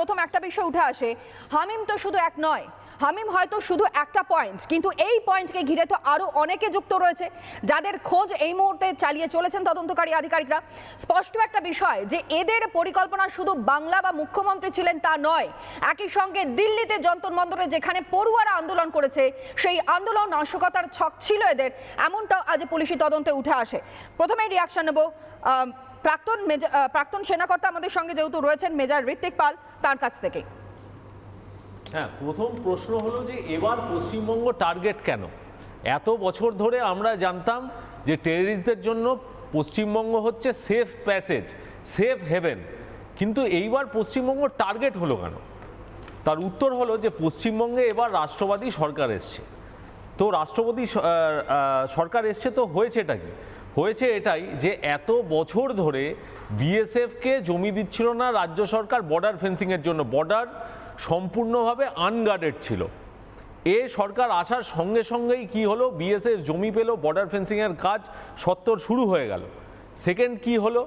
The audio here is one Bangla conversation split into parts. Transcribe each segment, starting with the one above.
প্রথম একটা বিষয় উঠে আসে, হামিম তো শুধু এক নয়, হামিম হয়তো শুধু একটা পয়েন্ট, কিন্তু এই পয়েন্টকে ঘিরে তো আরো অনেকে যুক্ত রয়েছে যাদের খোঁজ এই মুহূর্তে চালিয়ে চলেছেন তদন্তকারী আধিকারিকরা। স্পষ্ট একটা বিষয় যে এদের পরিকল্পনা শুধু বাংলা বা মুখ্যমন্ত্রী ছিলেন তা নয়, একই সঙ্গে দিল্লিতে যন্তর মন্তরে যেখানে পড়ুয়ারা আন্দোলন করেছে সেই আন্দোলন নাশকতার ছক ছিল এদের, এমনটাও আজ পুলিশি তদন্তে উঠে আসে। প্রথমেই রিয়াকশন নেব প্রাক্তন সেনাকর্তা আমাদের সঙ্গে যেহেতু রয়েছেন মেজর ঋত্বিক পাল, তার কাছ থেকে। হ্যাঁ, প্রথম প্রশ্ন হলো যে এবার পশ্চিমবঙ্গ টার্গেট কেন? এত বছর ধরে আমরা জানতাম যে টেররিস্টদের জন্য পশ্চিমবঙ্গ হচ্ছে সেফ প্যাসেজ, সেফ হেভেন, কিন্তু এইবার পশ্চিমবঙ্গ টার্গেট হলো কেন? তার উত্তর হলো যে পশ্চিমবঙ্গে এবার রাষ্ট্রবাদী সরকার এসছে। তো রাষ্ট্রপতি সরকার এসছে, তো হয়েছেটা কি? হয়েছে এটাই যে এত বছর ধরে বিএসএফকে জমি দিচ্ছিল না রাজ্য সরকার বর্ডার ফেন্সিংয়ের জন্য, বর্ডার সম্পূর্ণভাবে আনগার্ডেড ছিল। এ সরকার আসার সঙ্গে সঙ্গেই কি হলো, বিএসএফ জমি পেল, বর্ডার ফেন্সিংয়ের কাজ সত্তর শুরু হয়ে গেল। সেকেন্ড কি হলো,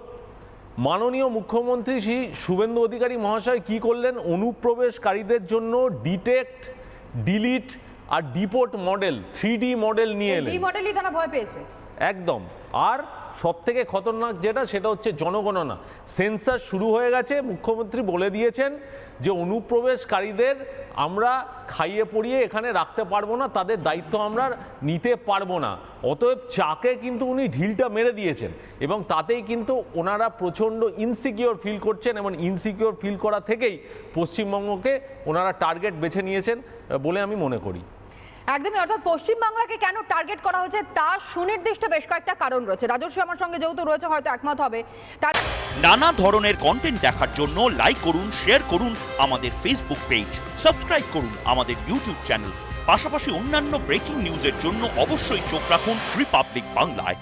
মাননীয় মুখ্যমন্ত্রী শ্রী শুভেন্দু অধিকারী মহাশয় কি করলেন, অনুপ্রবেশকারীদের জন্য ডিটেক্ট, ডিলিট আর ডিপোর্ট মডেল, 3D মডেল নিয়ে এলেন। এই মডেলই তারা ভয় পেয়েছে একদম। আর সব থেকে খতরনাক যেটা, সেটা হচ্ছে জনগণনা। সেন্সাস শুরু হয়ে গেছে, মুখ্যমন্ত্রী বলে দিয়েছেন যে অনুপ্রবেশকারীদের আমরা খাইয়ে পড়িয়ে এখানে রাখতে পারবো না, তাদের দায়িত্ব আমরা নিতে পারবো না। অতএব চাকে কিন্তু উনি ঢিলটা মেরে দিয়েছেন, এবং তাতেই কিন্তু ওনারা প্রচণ্ড ইনসিকিওর ফিল করছেন, এবং ইনসিকিওর ফিল করা থেকেই পশ্চিমবঙ্গকে ওনারা টার্গেট বেছে নিয়েছেন বলে আমি মনে করি। একদমই, অর্থাৎ পশ্চিমবাংলাকে কেন টার্গেট করা হয়েছে তার সুনির্দিষ্ট বেশ কয়েকটা কারণ রয়েছে। রাজস্বী আমার সঙ্গে যেহেতু রয়েছে, হয়তো একমত হবে। তার নানা ধরনের কন্টেন্ট দেখার জন্য লাইক করুন, শেয়ার করুন আমাদের ফেসবুক পেজ, সাবস্ক্রাইব করুন আমাদের ইউটিউব চ্যানেল। পাশাপাশি অন্যান্য ব্রেকিং নিউজের জন্য অবশ্যই চোখ রাখুন রিপাবলিক বাংলায়।